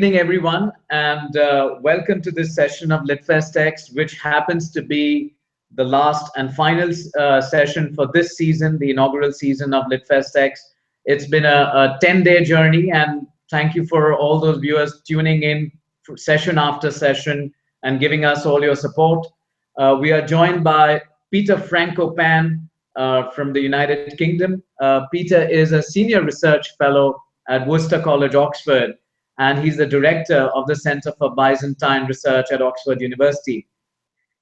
Evening, everyone, and welcome to this session of LitFest X, which happens to be the last and final session for this season, the inaugural season of LitFest X. It's been a 10-day journey, and thank you for all those viewers tuning in for session after session and giving us all your support. We are joined by Peter Frankopan from the United Kingdom. Peter is a senior research fellow at Worcester College, Oxford, and he's the director of the Center for Byzantine Research at Oxford University.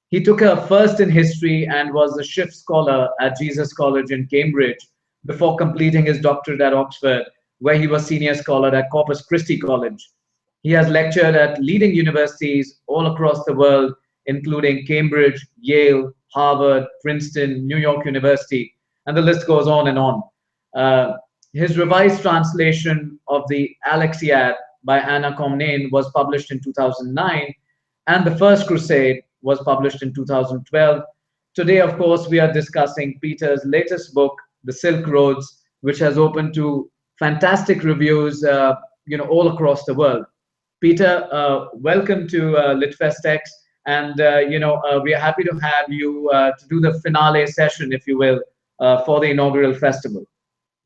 He took a first in history and was a Schiff Scholar at Jesus College in Cambridge before completing his doctorate at Oxford, where he was senior scholar at Corpus Christi College. He has lectured at leading universities all across the world, including Cambridge, Yale, Harvard, Princeton, New York University, and the list goes on and on. His revised translation of the Alexiad by Anna Komnene was published in 2009, and The First Crusade was published in 2012. Today, of course, we are discussing Peter's latest book, The Silk Roads, which has opened to fantastic reviews, all across the world. Peter, welcome to LitFest X, and we are happy to have you to do the finale session, if you will, for the inaugural festival.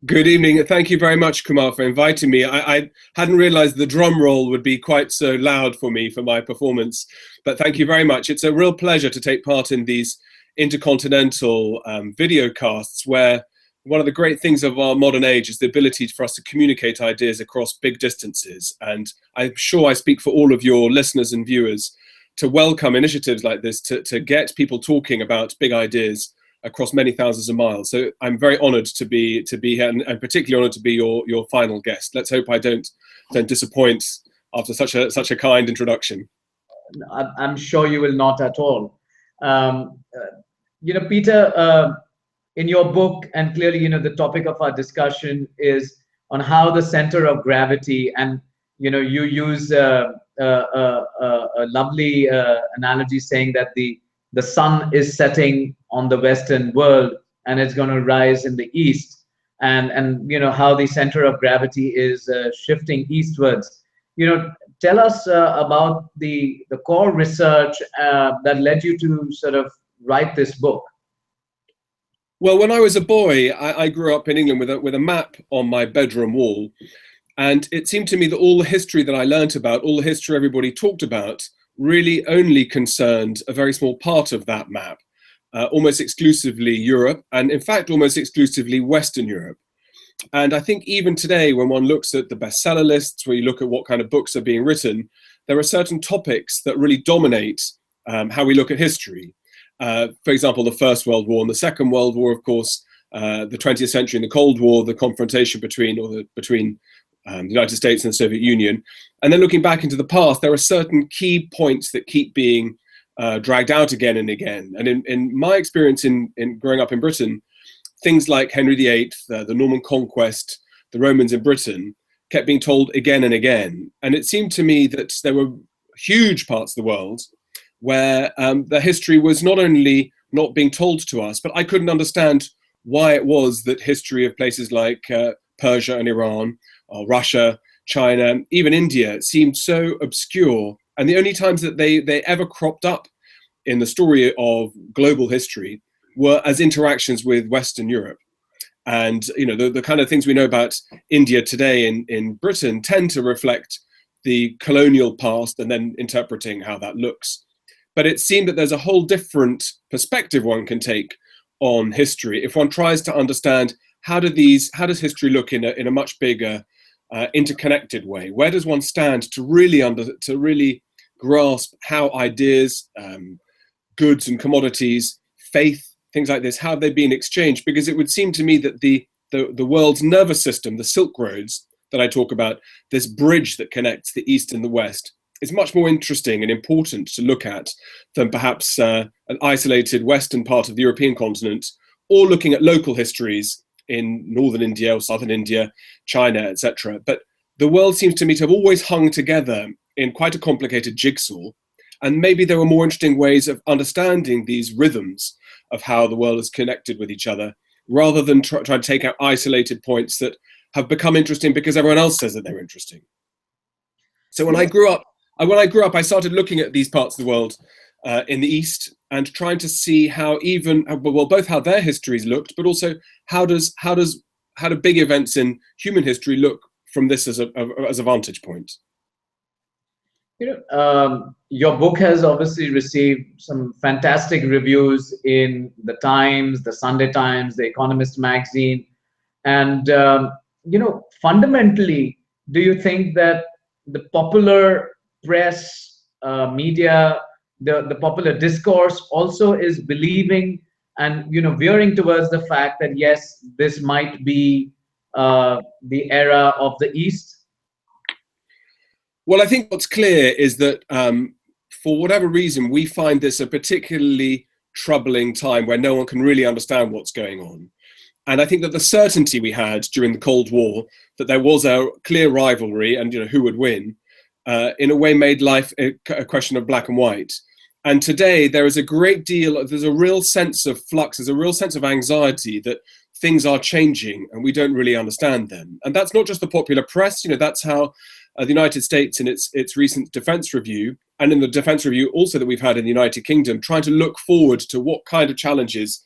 Good evening. Thank you very much, Kumar, for inviting me. I hadn't realized the drum roll would be quite so loud for me for my performance, but thank you very much. It's a real pleasure to take part in these intercontinental video casts, where one of the great things of our modern age is the ability for us to communicate ideas across big distances. And I'm sure I speak for all of your listeners and viewers to welcome initiatives like this to get people talking about big ideas across many thousands of miles. So I'm very honoured to be here, and particularly honoured to be your final guest. Let's hope I don't disappoint after such a kind introduction. I'm sure you will not at all. Peter, in your book, and clearly, the topic of our discussion is on how the center of gravity, and you use a lovely analogy saying that the sun is setting on the Western world and it's going to rise in the East, and how the center of gravity is shifting eastwards. Tell us about the core research that led you to sort of write this book. Well, when I was a boy, I grew up in England with a map on my bedroom wall, and it seemed to me that all the history that I learnt about, all the history everybody talked about, really only concerned a very small part of that map, almost exclusively Europe, and in fact almost exclusively Western Europe. And I think even today, when one looks at the bestseller lists, where you look at what kind of books are being written, there are certain topics that really dominate how we look at history. For example, the First World War and the Second World War, of course, the 20th century and the Cold War, the confrontation between the United States and the Soviet Union. And then looking back into the past, there are certain key points that keep being dragged out again and again. And in my experience in growing up in Britain, things like Henry VIII, the Norman Conquest, the Romans in Britain, kept being told again and again. And it seemed to me that there were huge parts of the world where the history was not only not being told to us, but I couldn't understand why it was that history of places like Persia and Iran, or Russia, China, even India seemed so obscure. And the only times that they ever cropped up in the story of global history were as interactions with Western Europe. And the kind of things we know about India today in Britain tend to reflect the colonial past and then interpreting how that looks. But it seemed that there's a whole different perspective one can take on history if one tries to understand how does history look in a much bigger interconnected way. Where does one stand to really grasp how ideas, goods and commodities, faith, things like this, how have they been exchanged? Because it would seem to me that the world's nervous system, the Silk Roads that I talk about, this bridge that connects the East and the West, is much more interesting and important to look at than perhaps an isolated western part of the European continent, or looking at local histories in northern India or southern India, China, etc. But the world seems to me to have always hung together in quite a complicated jigsaw. And maybe there were more interesting ways of understanding these rhythms of how the world is connected with each other, rather than try to take out isolated points that have become interesting because everyone else says that they're interesting. So when I grew up, I started looking at these parts of the world in the East and trying to see how both how their histories looked, but also how do big events in human history look from this as a vantage point. Your book has obviously received some fantastic reviews in the Times, the Sunday Times, the Economist magazine, and fundamentally, do you think that the popular press, media, the popular discourse also is believing and veering towards the fact that yes, this might be the era of the East? Well, I think what's clear is that for whatever reason, we find this a particularly troubling time where no one can really understand what's going on. And I think that the certainty we had during the Cold War, that there was a clear rivalry and who would win, in a way made life a question of black and white. And today there's a real sense of flux, there's a real sense of anxiety that things are changing and we don't really understand them. And that's not just the popular press, that's how the United States in its recent defense review, and in the defense review also that we've had in the United Kingdom, trying to look forward to what kind of challenges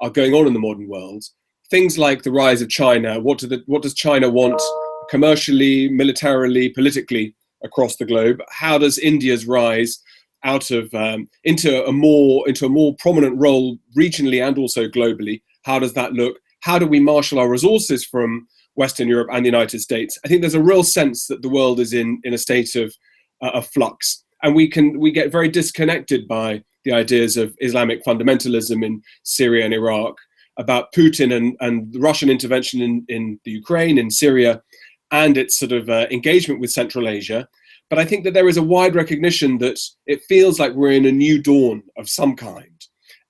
are going on in the modern world. Things like the rise of China. What does China want commercially, militarily, politically across the globe? How does India's rise out of into a more prominent role regionally and also globally? How does that look? How do we marshal our resources from Western Europe and the United States? I think there's a real sense that the world is in a state of flux, and we get very disconnected by the ideas of Islamic fundamentalism in Syria and Iraq, about Putin and the Russian intervention in the Ukraine, in Syria, and its sort of engagement with Central Asia. But I think that there is a wide recognition that it feels like we're in a new dawn of some kind.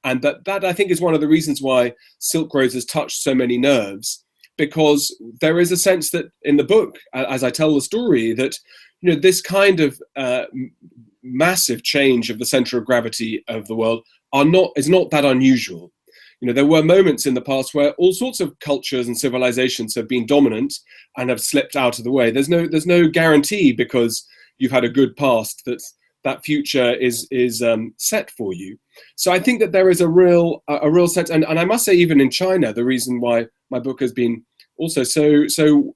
And that I think is one of the reasons why Silk Road has touched so many nerves, because there is a sense that in the book, as I tell the story, that this kind of massive change of the center of gravity of the world is not that unusual. There were moments in the past where all sorts of cultures and civilizations have been dominant and have slipped out of the way. There's no guarantee because you've had a good past that future is set for you. So I think that there is a real sense, and I must say, even in China, the reason why my book has been also so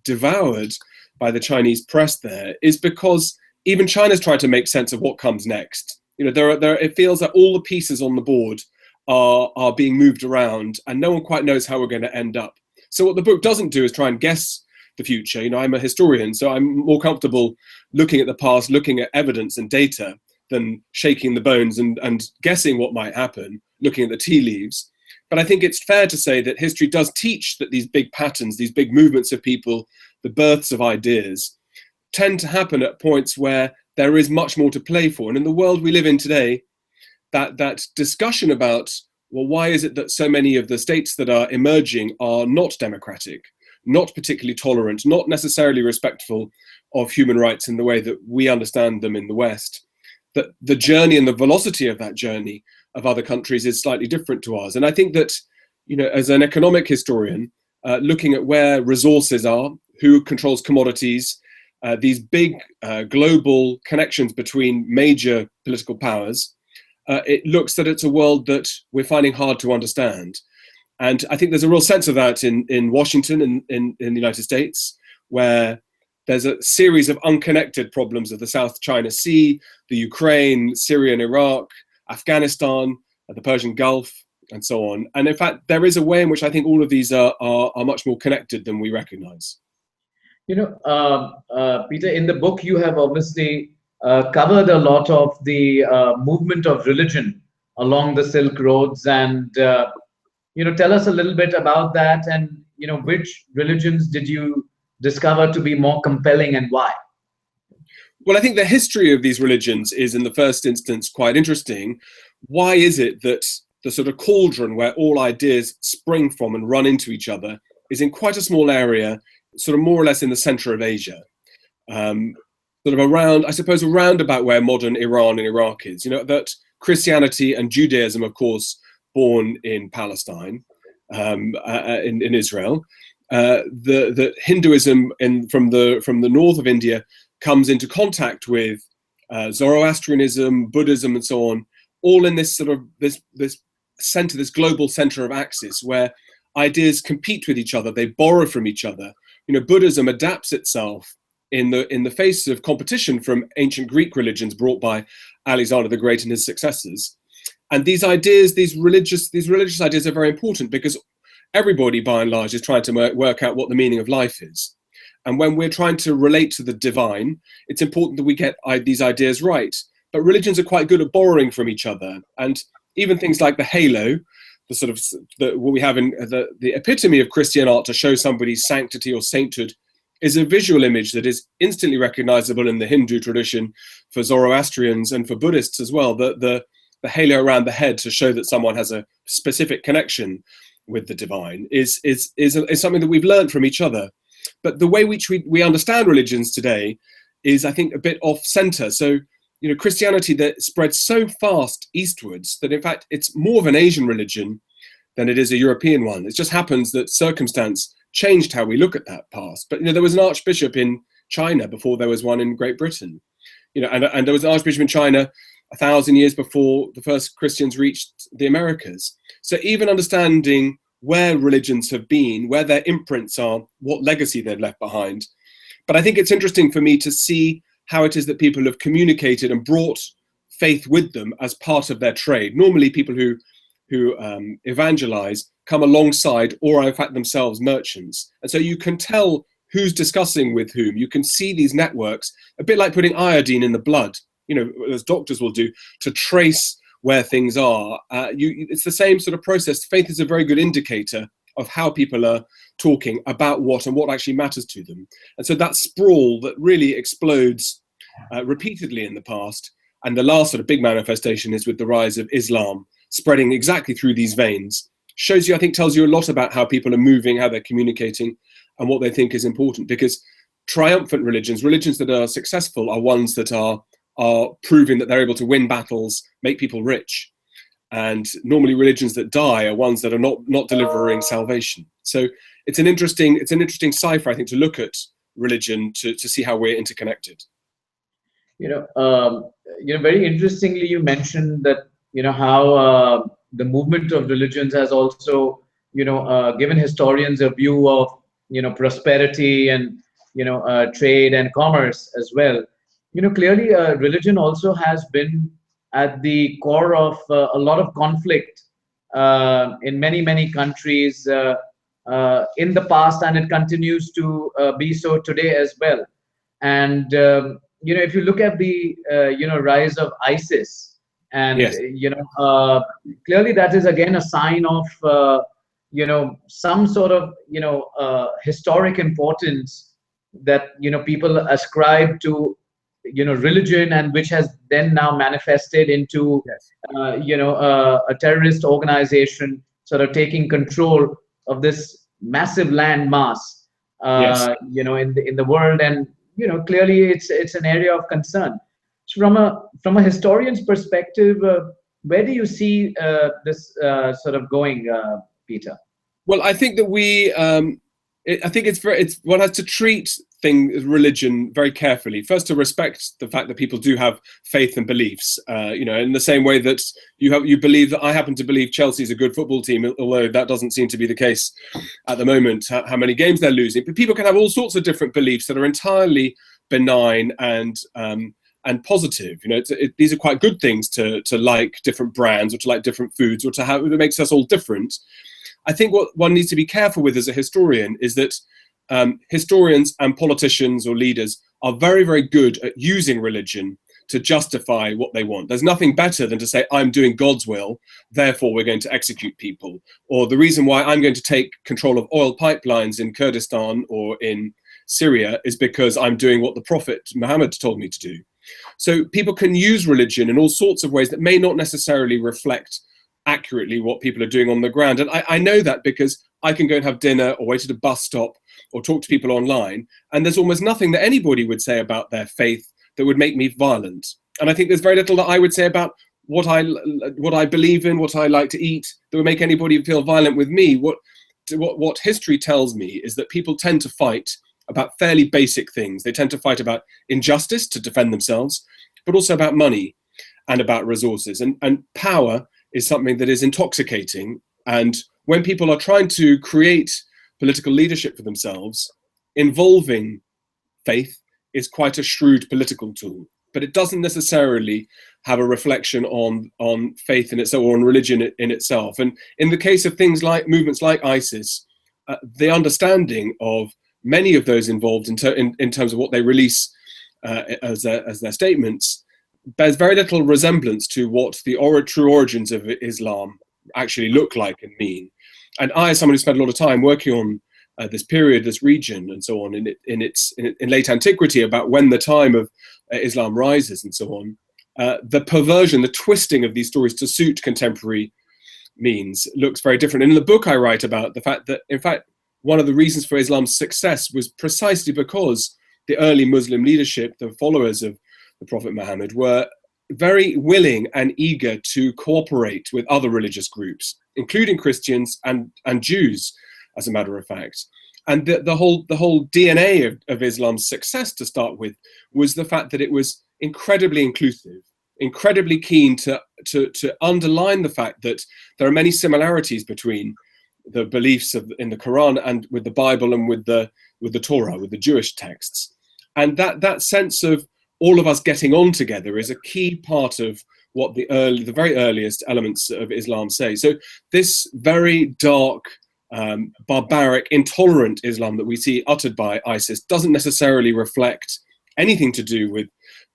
devoured by the Chinese press there is because even China's trying to make sense of what comes next. It feels that all the pieces on the board are being moved around and no one quite knows how we're going to end up. So what the book doesn't do is try and guess the future. I'm a historian, so I'm more comfortable looking at the past, looking at evidence and data, than shaking the bones and guessing what might happen, looking at the tea leaves. But I think it's fair to say that history does teach that these big patterns, these big movements of people, the births of ideas, tend to happen at points where there is much more to play for. And in the world we live in today, that discussion about, well, why is it that so many of the states that are emerging are not democratic, not particularly tolerant, not necessarily respectful of human rights in the way that we understand them in the West, that the journey and the velocity of that journey of other countries is slightly different to ours. And I think that, as an economic historian, looking at where resources are, who controls commodities, these big global connections between major political powers, it looks that it's a world that we're finding hard to understand. And I think there's a real sense of that in Washington, in the United States, where there's a series of unconnected problems of the South China Sea, the Ukraine, Syria and Iraq, Afghanistan, the Persian Gulf, and so on. And in fact, there is a way in which I think all of these are much more connected than we recognize. Peter, in the book, you have obviously covered a lot of the movement of religion along the Silk Roads, and tell us a little bit about that, and which religions did you discover to be more compelling and why? Well, I think the history of these religions is, in the first instance, quite interesting. Why is it that the sort of cauldron where all ideas spring from and run into each other is in quite a small area, sort of more or less in the center of Asia, sort of around about where modern Iran and Iraq is? That Christianity and Judaism, of course, born in Palestine, in Israel. The Hinduism from the north of India comes into contact with Zoroastrianism, Buddhism, and so on, all in this sort of this center, this global center of axis where ideas compete with each other, they borrow from each other. You know, Buddhism adapts itself in the face of competition from ancient Greek religions brought by Alexander the Great and his successors. And these ideas, these religious ideas are very important because everybody, by and large, is trying to work out what the meaning of life is. And when we're trying to relate to the divine, it's important that we get these ideas right. But religions are quite good at borrowing from each other. And even things like the halo, the sort of what we have in the epitome of Christian art to show somebody's sanctity or sainthood, is a visual image that is instantly recognizable in the Hindu tradition for Zoroastrians and for Buddhists as well. The halo around the head to show that someone has a specific connection with the divine is something that we've learned from each other. But the way which we understand religions today is, I think, a bit off center. So, you know, Christianity that spread so fast eastwards that in fact it's more of an Asian religion than it is a European one. It just happens that circumstance changed how we look at that past. But, you know, there was an archbishop in China before there was one in Great Britain. You know, and there was an archbishop in China 1,000 years before the first Christians reached the Americas. So even understanding where religions have been, where their imprints are, what legacy they've left behind. But I think it's interesting for me to see how it is that people have communicated and brought faith with them as part of their trade. Normally people who evangelize come alongside or are in fact themselves merchants. And so you can tell who's discussing with whom. You can see these networks, a bit like putting iodine in the blood, you know, as doctors will do, to trace where things are. It's the same sort of process. Faith is a very good indicator of how people are talking about what and what actually matters to them. And so that sprawl that really explodes repeatedly in the past, and the last sort of big manifestation is with the rise of Islam, spreading exactly through these veins, shows you, I think, tells you a lot about how people are moving, how they're communicating, and what they think is important. Because triumphant religions that are successful, are ones that are proving that they're able to win battles, make people rich. And normally religions that die are ones that are not delivering salvation. So it's an interesting cipher, I think, to look at religion to see how we're interconnected. Very interestingly, you mentioned that, how the movement of religions has also, given historians a view of, prosperity and, trade and commerce as well. Clearly, religion also has been at the core of a lot of conflict in many countries in the past, and it continues to be so today as well. And if you look at the rise of ISIS, and yes. Clearly that is again a sign of some sort of historic importance that people ascribe to religion, and which has then now manifested into yes. A terrorist organization sort of taking control of this massive land mass Yes. in the world. And clearly it's an area of concern. So from a historian's perspective, where do you see this sort of going, Peter? Well, I think that one has to treat religion very carefully. First, to respect the fact that people do have faith and beliefs. In the same way that you believe that I happen to believe Chelsea is a good football team, although that doesn't seem to be the case at the moment. How many games they're losing, but people can have all sorts of different beliefs that are entirely benign and positive. These are quite good things to like different brands, or to like different foods, or to have it makes us all different. I think what one needs to be careful with as a historian is that historians and politicians or leaders are very, very good at using religion to justify what they want. There's nothing better than to say, I'm doing God's will, therefore we're going to execute people. Or the reason why I'm going to take control of oil pipelines in Kurdistan or in Syria is because I'm doing what the Prophet Muhammad told me to do. So people can use religion in all sorts of ways that may not necessarily reflect accurately what people are doing on the ground. And I know that because I can go and have dinner or wait at a bus stop or talk to people online, and there's almost nothing that anybody would say about their faith that would make me violent. And I think there's very little that I would say about what I believe in, what I like to eat, that would make anybody feel violent with me. What history tells me is that people tend to fight about fairly basic things. They tend to fight about injustice to defend themselves, but also about money and about resources. And power is something that is intoxicating. And when people are trying to create political leadership for themselves, involving faith is quite a shrewd political tool, but it doesn't necessarily have a reflection on faith in itself or on religion in itself. And in the case of things like movements like ISIS, the understanding of many of those involved in terms of what they release as their statements bears very little resemblance to what the true origins of Islam actually look like and mean. And I, as someone who spent a lot of time working on this period, this region, and so on, in late antiquity, about when the time of Islam rises and so on, the perversion, the twisting of these stories to suit contemporary means looks very different. And in the book, I write about the fact that, in fact, one of the reasons for Islam's success was precisely because the early Muslim leadership, the followers of the Prophet Muhammad, were very willing and eager to cooperate with other religious groups, including Christians and Jews, as a matter of fact. And the whole DNA of Islam's success, to start with, was the fact that it was incredibly inclusive, incredibly keen to underline the fact that there are many similarities between the beliefs in the Quran and with the Bible and with the Torah, with the Jewish texts. And that sense of all of us getting on together is a key part of what the very earliest elements of Islam say. So this very dark, barbaric, intolerant Islam that we see uttered by ISIS doesn't necessarily reflect anything to do with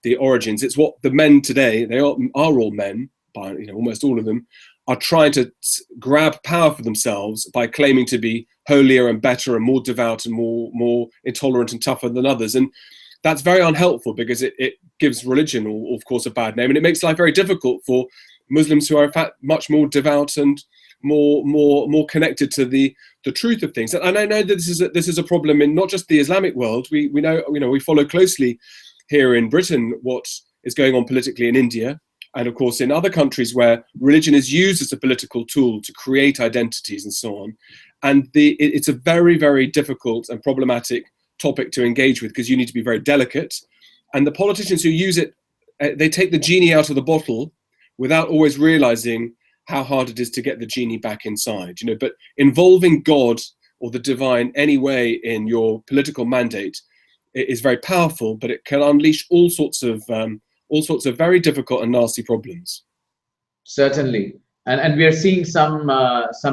the origins. It's what the men today, they are all men, by almost all of them, are trying to grab power for themselves by claiming to be holier and better and more devout and more intolerant and tougher than others. And that's very unhelpful, because it gives religion, of course, a bad name, and it makes life very difficult for Muslims who are in fact much more devout and more connected to the truth of things. And I know that this is a problem in not just the Islamic world. We know we follow closely here in Britain what is going on politically in India, and of course in other countries where religion is used as a political tool to create identities and so on. And it's a very, very difficult and problematic topic to engage with, because you need to be very delicate. And the politicians who use it, they take the genie out of the bottle without always realizing how hard it is to get the genie back inside. But involving God or the divine any way in your political mandate is very powerful, but it can unleash all sorts of very difficult and nasty problems. Certainly, and we are seeing some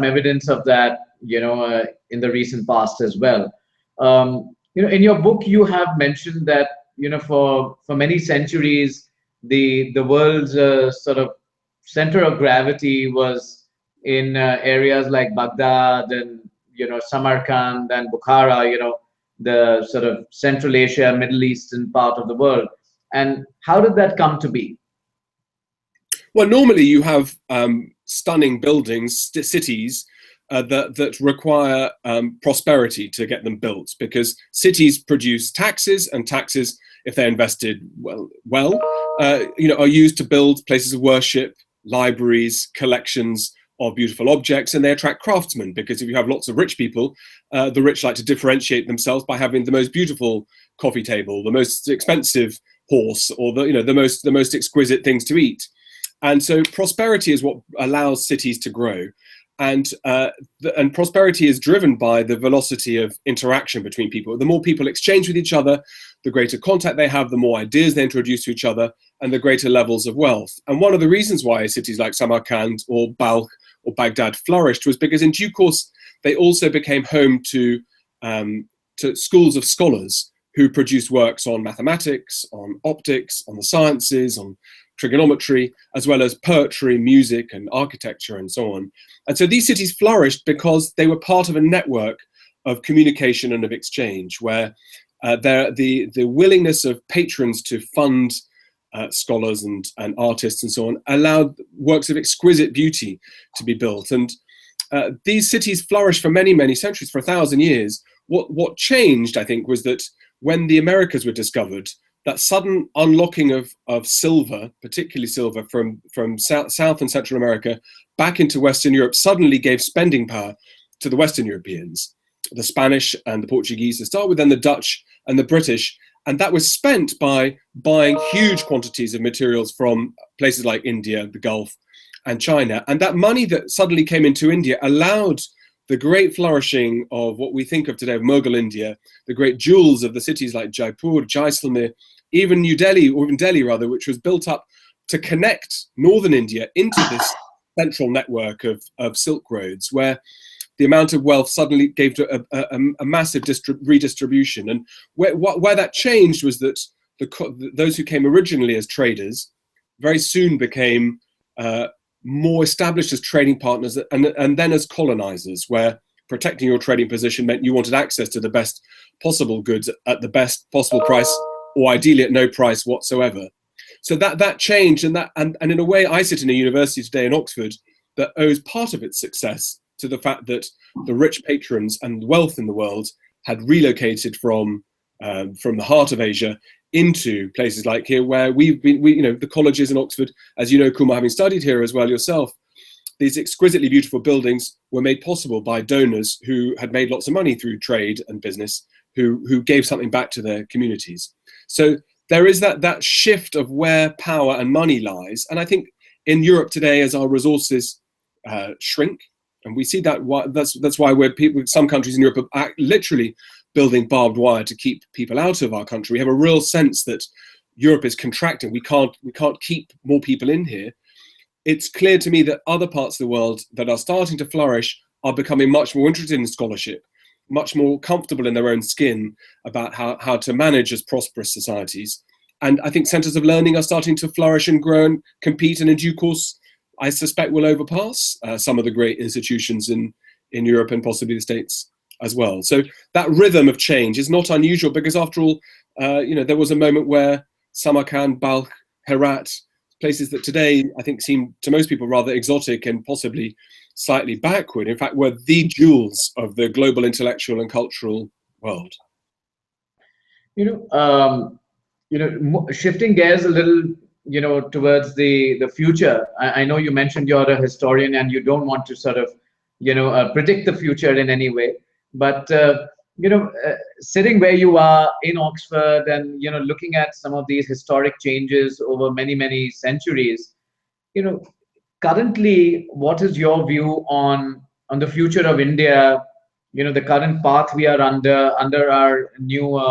evidence of that, in the recent past as well. In your book, you have mentioned that for many centuries, the world's sort of center of gravity was in areas like Baghdad and Samarkand and Bukhara, the sort of Central Asia, Middle Eastern part of the world. And how did that come to be? Well, normally you have stunning buildings, cities that require prosperity to get them built, because cities produce taxes, and taxes, if they're invested well, are used to build places of worship, libraries, collections of beautiful objects, and they attract craftsmen, because if you have lots of rich people, the rich like to differentiate themselves by having the most beautiful coffee table, the most expensive horse, or the most exquisite things to eat. And so prosperity is what allows cities to grow. And prosperity is driven by the velocity of interaction between people. The more people exchange with each other, the greater contact they have, the more ideas they introduce to each other, and the greater levels of wealth. And one of the reasons why cities like Samarkand or Balkh or Baghdad flourished was because in due course they also became home to schools of scholars who produced works on mathematics, on optics, on the sciences, on trigonometry, as well as poetry, music, and architecture, and so on. And so these cities flourished because they were part of a network of communication and of exchange, where the willingness of patrons to fund scholars and artists and so on allowed works of exquisite beauty to be built. And these cities flourished for many, many centuries, for 1,000 years. What changed, I think, was that when the Americas were discovered, that sudden unlocking of silver, particularly silver from South and Central America back into Western Europe, suddenly gave spending power to the Western Europeans. the Spanish and the Portuguese to start with, then the Dutch and the British. And that was spent by buying huge quantities of materials from places like India, the Gulf, and China. And that money that suddenly came into India allowed the great flourishing of what we think of today of Mughal India, the great jewels of the cities like Jaipur, Jaisalmer, even New Delhi, or even Delhi rather, which was built up to connect northern India into this central network of Silk Roads, where the amount of wealth suddenly gave to a massive redistribution. And where that changed was that those who came originally as traders very soon became more established as trading partners and then as colonizers, where protecting your trading position meant you wanted access to the best possible goods at the best possible price, or ideally at no price whatsoever. So that changed, and in a way, I sit in a university today in Oxford that owes part of its success to the fact that the rich patrons and wealth in the world had relocated from the heart of Asia into places like here, where we've been, the colleges in Oxford, as you know, Kumar, having studied here as well yourself, these exquisitely beautiful buildings were made possible by donors who had made lots of money through trade and business, who gave something back to their communities. So there is that shift of where power and money lies. And I think in Europe today, as our resources shrink, and we see that's why some countries in Europe are literally building barbed wire to keep people out of our country. We have a real sense that Europe is contracting. We can't keep more people in here. It's clear to me that other parts of the world that are starting to flourish are becoming much more interested in scholarship, much more comfortable in their own skin about how to manage as prosperous societies. And I think centers of learning are starting to flourish and grow and compete, and in due course, I suspect will overpass some of the great institutions in Europe and possibly the States as well. So that rhythm of change is not unusual, because after all, there was a moment where Samarkand, Balkh, Herat, places that today I think seem to most people rather exotic and possibly slightly backward, in fact, were the jewels of the global intellectual and cultural world. Shifting gears a little, towards the future. I know you mentioned you're a historian and you don't want to sort of, predict the future in any way. But sitting where you are in Oxford and looking at some of these historic changes over many centuries, currently, what is your view on the future of India? The current path we are under our new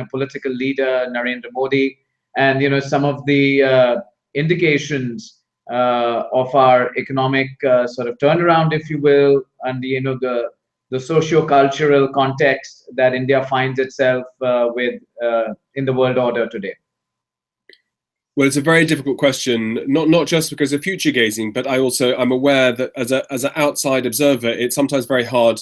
political leader Narendra Modi, and some of the indications of our economic sort of turnaround, if you will, and the socio-cultural context that India finds itself with in the world order today? Well, it's a very difficult question, not just because of future gazing, but I'm aware that as an outside observer, it's sometimes very hard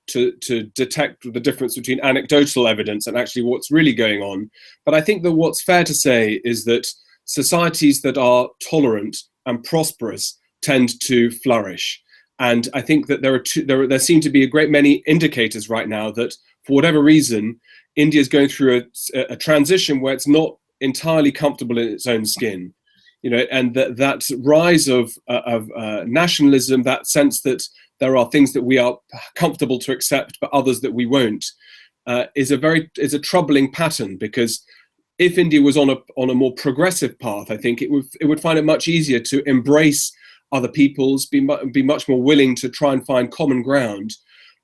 to detect the difference between anecdotal evidence and actually what's really going on. But I think that what's fair to say is that societies that are tolerant and prosperous tend to flourish. And I think that there seem to be a great many indicators right now that, for whatever reason, India is going through a transition where it's not entirely comfortable in its own skin, and that rise of nationalism, that sense that there are things that we are comfortable to accept, but others that we won't, is a troubling pattern. Because if India was on a more progressive path, I think it would find it much easier to embrace other peoples, be much more willing to try and find common ground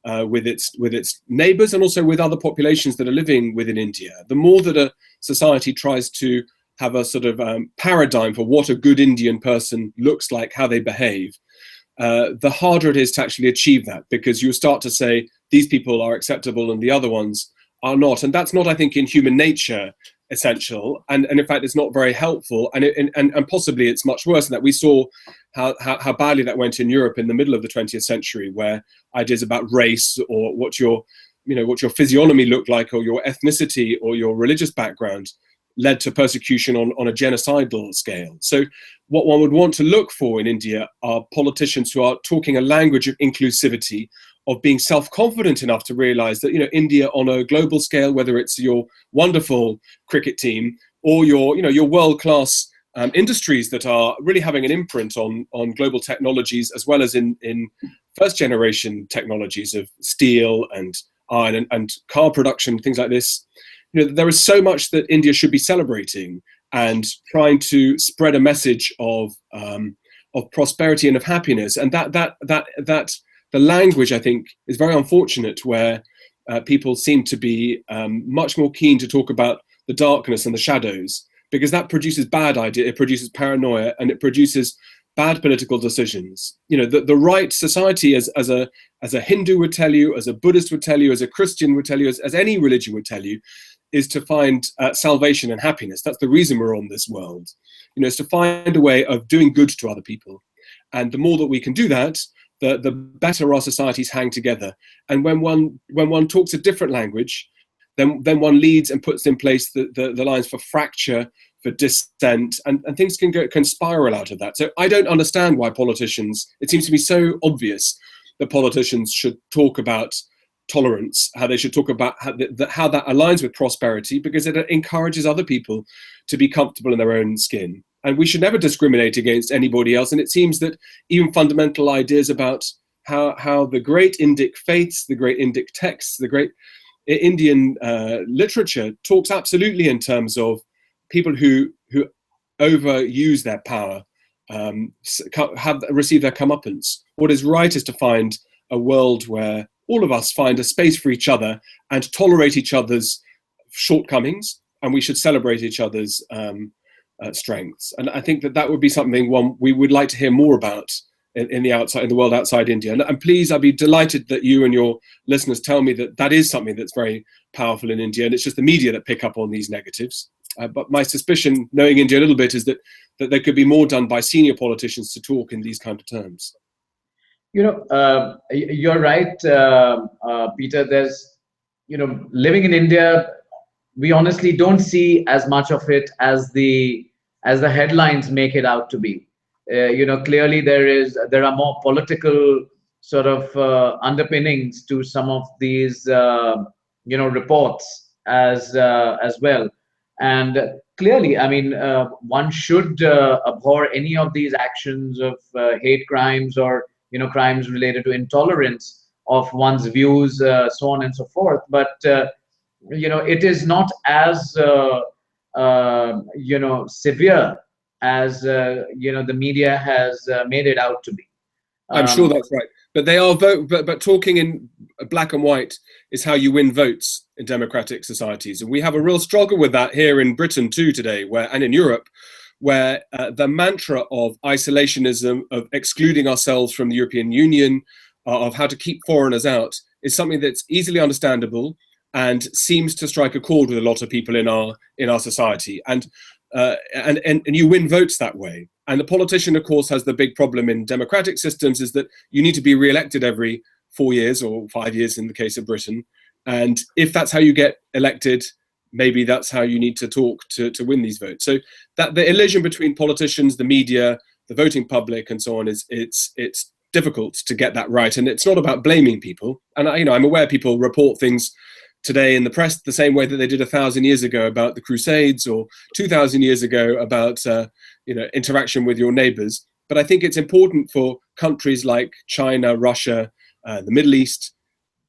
with its neighbours and also with other populations that are living within India. The more that a society tries to have a sort of paradigm for what a good Indian person looks like, how they behave, the harder it is to actually achieve that, because you start to say these people are acceptable and the other ones are not. And that's not, I think, in human nature essential, and in fact it's not very helpful, and possibly it's much worse than that. We saw how badly that went in Europe in the middle of the 20th century, where ideas about race or what your physiognomy looked like, or your ethnicity or your religious background, led to persecution on a genocidal scale. So what one would want to look for in India are politicians who are talking a language of inclusivity, of being self-confident enough to realize that, India on a global scale, whether it's your wonderful cricket team or your world-class industries that are really having an imprint on global technologies, as well as in first-generation technologies of steel and iron and car production, things like this. There is so much that India should be celebrating and trying to spread a message of prosperity and of happiness. And that the language, I think, is very unfortunate, where people seem to be much more keen to talk about the darkness and the shadows, because that produces bad ideas, it produces paranoia, and it produces bad political decisions. The right society, as a Hindu would tell you, as a Buddhist would tell you, as a Christian would tell you, as any religion would tell you, is to find salvation and happiness. That's the reason we're on this world. Is to find a way of doing good to other people. And the more that we can do that, the better our societies hang together. And when one talks a different language, then one leads and puts in place the lines for fracture, for dissent, and things can spiral out of that. So I don't understand why politicians, it seems to be so obvious that politicians should talk about tolerance, how they should talk about how that aligns with prosperity, because it encourages other people to be comfortable in their own skin. And we should never discriminate against anybody else. And it seems that even fundamental ideas about how the great Indic faiths, the great Indic texts, the great Indian literature talks absolutely in terms of people who overuse their power, have received their comeuppance. What is right is to find a world where all of us find a space for each other and tolerate each other's shortcomings, and we should celebrate each other's strengths. And I think that would be something we would like to hear more about in the world outside India. And please, I'd be delighted that you and your listeners tell me that is something that's very powerful in India, and it's just the media that pick up on these negatives. But my suspicion, knowing India a little bit, is that there could be more done by senior politicians to talk in these kind of terms. You're right, Peter. There's, living in India, we honestly don't see as much of it as the headlines make it out to be. Clearly there are more political sort of underpinnings to some of these, reports as well. And clearly, I mean, one should abhor any of these actions of hate crimes or crimes related to intolerance of one's views, so on and so forth. But it is not as severe as the media has made it out to be. I'm sure that's right. But they are but talking in black and white is how you win votes in democratic societies, and we have a real struggle with that here in Britain too today, and in Europe, where the mantra of isolationism, of excluding ourselves from the European Union, of how to keep foreigners out, is something that's easily understandable and seems to strike a chord with a lot of people in our society, and you win votes that way. And the politician, of course, has the big problem in democratic systems, is that you need to be re-elected every 4 years or 5 years in the case of Britain. And if that's how you get elected, maybe that's how you need to talk to win these votes. So that the illusion between politicians, the media, the voting public, and so on it's difficult to get that right. And it's not about blaming people. And I'm aware people report things today in the press the same way that they did 1,000 years ago about the Crusades, or 2,000 years ago about interaction with your neighbors. But I think it's important for countries like China, Russia, the Middle East,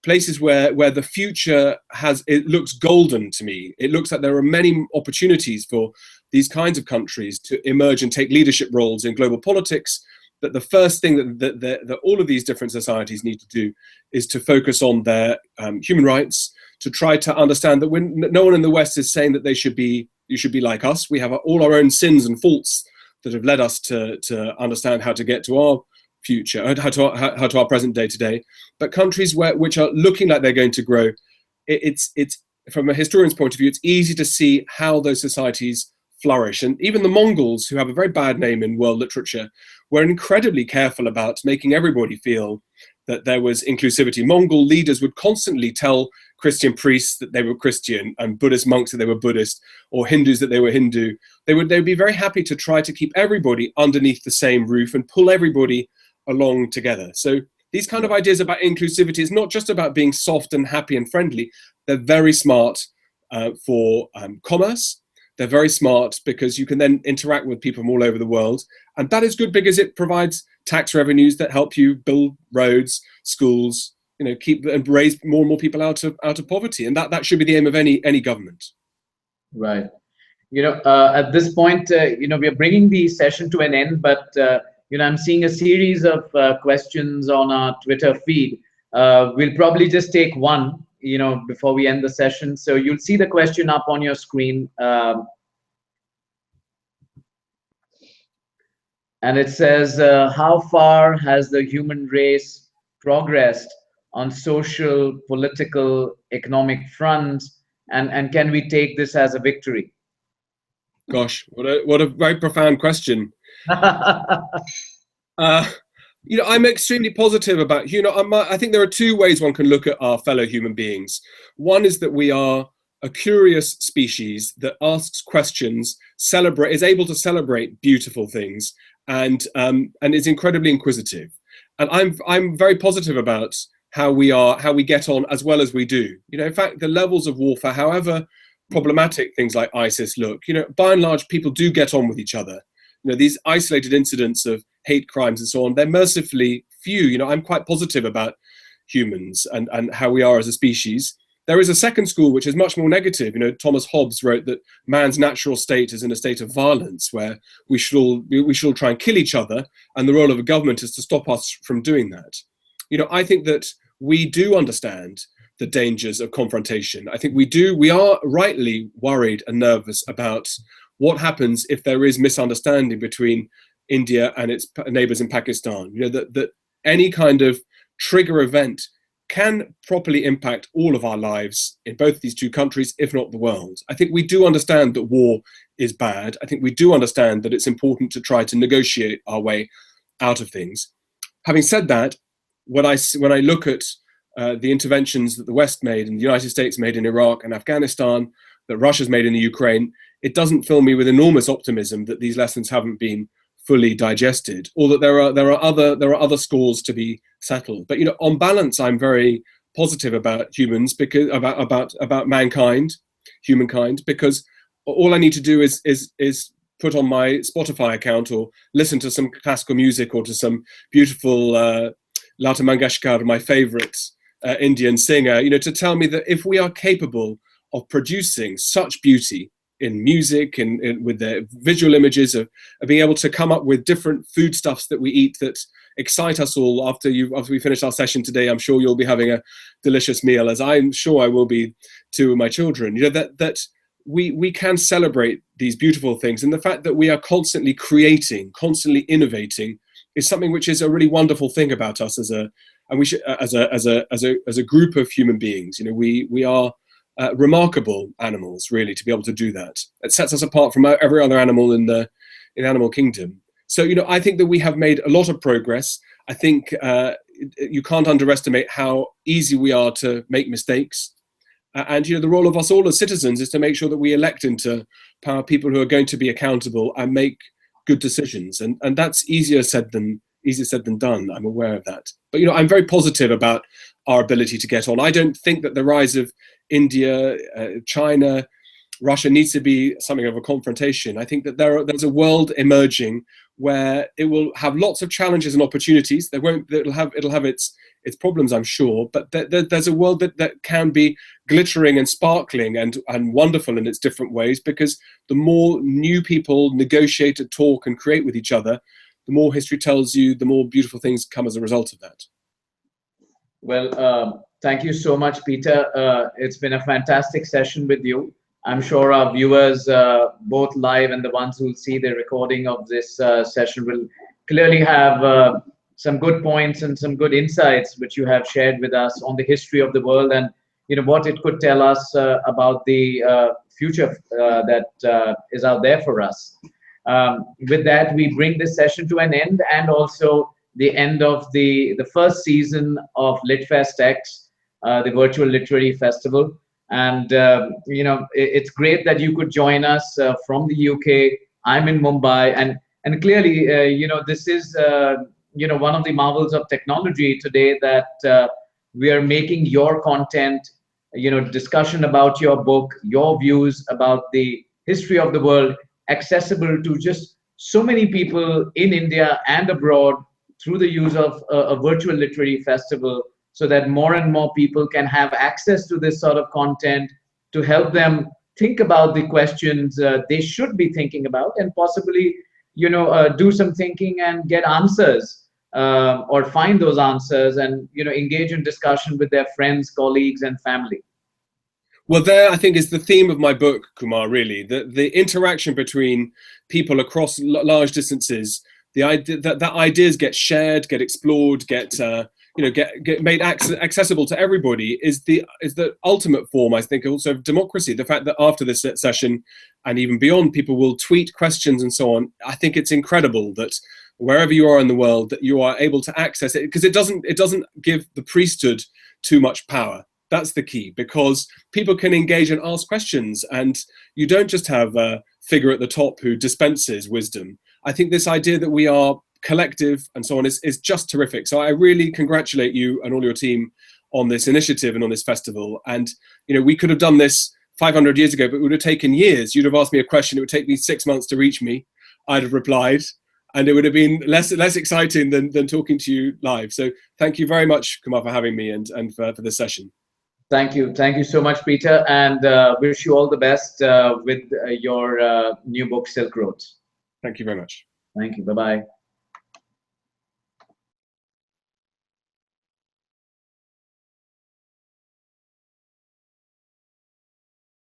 places where the future it looks golden to me. It looks like there are many opportunities for these kinds of countries to emerge and take leadership roles in global politics. That the first thing that all of these different societies need to do is to focus on their human rights, to try to understand that no one in the West is saying that you should be like us. We have all our own sins and faults that have led us to understand how to get to our future, how to our present day today. But countries which are looking like they're going to grow, it's from a historian's point of view, it's easy to see how those societies flourish. And even the Mongols, who have a very bad name in world literature, were incredibly careful about making everybody feel that there was inclusivity. Mongol leaders would constantly tell Christian priests that they were Christian, and Buddhist monks that they were Buddhist, or Hindus that they were Hindu. They would be very happy to try to keep everybody underneath the same roof and pull everybody along together. So these kind of ideas about inclusivity is not just about being soft and happy and friendly. They're very smart for commerce. They're very smart because you can then interact with people from all over the world. And that is good because it provides tax revenues that help you build roads, schools, keep and raise more and more people out of poverty, and that should be the aim of any government. Right. At this point, we are bringing the session to an end, but I'm seeing a series of questions on our Twitter feed. We'll probably just take one, before we end the session. So you'll see the question up on your screen. And it says, how far has the human race progressed on social, political, economic fronts? And can we take this as a victory? Gosh, what a very profound question. I'm extremely positive about, I think there are two ways one can look at our fellow human beings. One is that we are a curious species that asks questions, is able to celebrate beautiful things, and is incredibly inquisitive. And I'm very positive about how we get on as well as we do. In fact, the levels of warfare, however problematic things like ISIS look, by and large, people do get on with each other. These isolated incidents of hate crimes and so on, they're mercifully few. I'm quite positive about humans and how we are as a species. There is a second school which is much more negative. Thomas Hobbes wrote that man's natural state is in a state of violence, where we should all try and kill each other, and the role of a government is to stop us from doing that. I think that we do understand the dangers of confrontation. I think we are rightly worried and nervous about what happens if there is misunderstanding between India and its neighbors in Pakistan. That any kind of trigger event can properly impact all of our lives in both these two countries, if not the world. I think we do understand that war is bad. I think we do understand that it's important to try to negotiate our way out of things. Having said that, when I look at the interventions that the West made and the United States made in Iraq and Afghanistan, that Russia's made in the Ukraine, it doesn't fill me with enormous optimism that these lessons haven't been fully digested, or that there are other scores to be settled. But on balance, I'm very positive about humans, because about mankind, humankind, because all I need to do is put on my Spotify account or listen to some classical music or to some beautiful Lata Mangeshkar, my favorite Indian singer, to tell me that if we are capable of producing such beauty in music and with the visual images of being able to come up with different foodstuffs that we eat that excite us all after we finish our session today, I'm sure you'll be having a delicious meal, as I'm sure I will be to my children. That we can celebrate these beautiful things, and the fact that we are constantly creating, constantly innovating, is something which is a really wonderful thing about us as a group of human beings. We are remarkable animals, really, to be able to do that. It sets us apart from every other animal in the animal kingdom. So I think that we have made a lot of progress. I think you can't underestimate how easy we are to make mistakes. And the role of us all as citizens is to make sure that we elect into power people who are going to be accountable and make good decisions. And that's easier said than done. I'm aware of that. But I'm very positive about our ability to get on. I don't think that the rise of India, China, Russia needs to be something of a confrontation. I think that there's a world emerging where it will have lots of challenges and opportunities. It'll have its problems, I'm sure, but there's a world that can be glittering and sparkling and wonderful in its different ways, because the more new people negotiate, talk and create with each other, the more history tells you, the more beautiful things come as a result of that. Well, thank you so much, Peter. It's been a fantastic session with you. I'm sure our viewers, both live and the ones who will see the recording of this session, will clearly have some good points and some good insights which you have shared with us on the history of the world, and what it could tell us about the future that is out there for us. With that, we bring this session to an end, and also the end of the first season of LitFestX, the virtual literary festival. And it's great that you could join us from the UK. I'm in Mumbai, and clearly, this is one of the marvels of technology today, that we are making your content, discussion about your book, your views about the history of the world, accessible to just so many people in India and abroad through the use of a virtual literary festival so that more and more people can have access to this sort of content to help them think about the questions they should be thinking about, and possibly, do some thinking and get answers, or find those answers, and engage in discussion with their friends, colleagues, and family. Well, there, I think, is the theme of my book, Kumar, really. The interaction between people across large distances, the idea that ideas get shared, get explored, get made accessible to everybody is the ultimate form, I think, also of democracy. The fact that after this session and even beyond, people will tweet questions and so on. I think it's incredible that wherever you are in the world, that you are able to access it, because it doesn't give the priesthood too much power. That's the key, because people can engage and ask questions, and you don't just have a figure at the top who dispenses wisdom. I think this idea that we are collective and so on is just terrific. So I really congratulate you and all your team on this initiative and on this festival. And we could have done this 500 years ago, but it would have taken years. You'd have asked me a question, it would take me 6 months to reach me. I'd have replied, and it would have been less exciting than talking to you live. So thank you very much, Kumar, for having me and for this session. Thank you so much, Peter, and wish you all the best with your new book, Silk Roads. Thank you very much. Thank you. Bye-bye.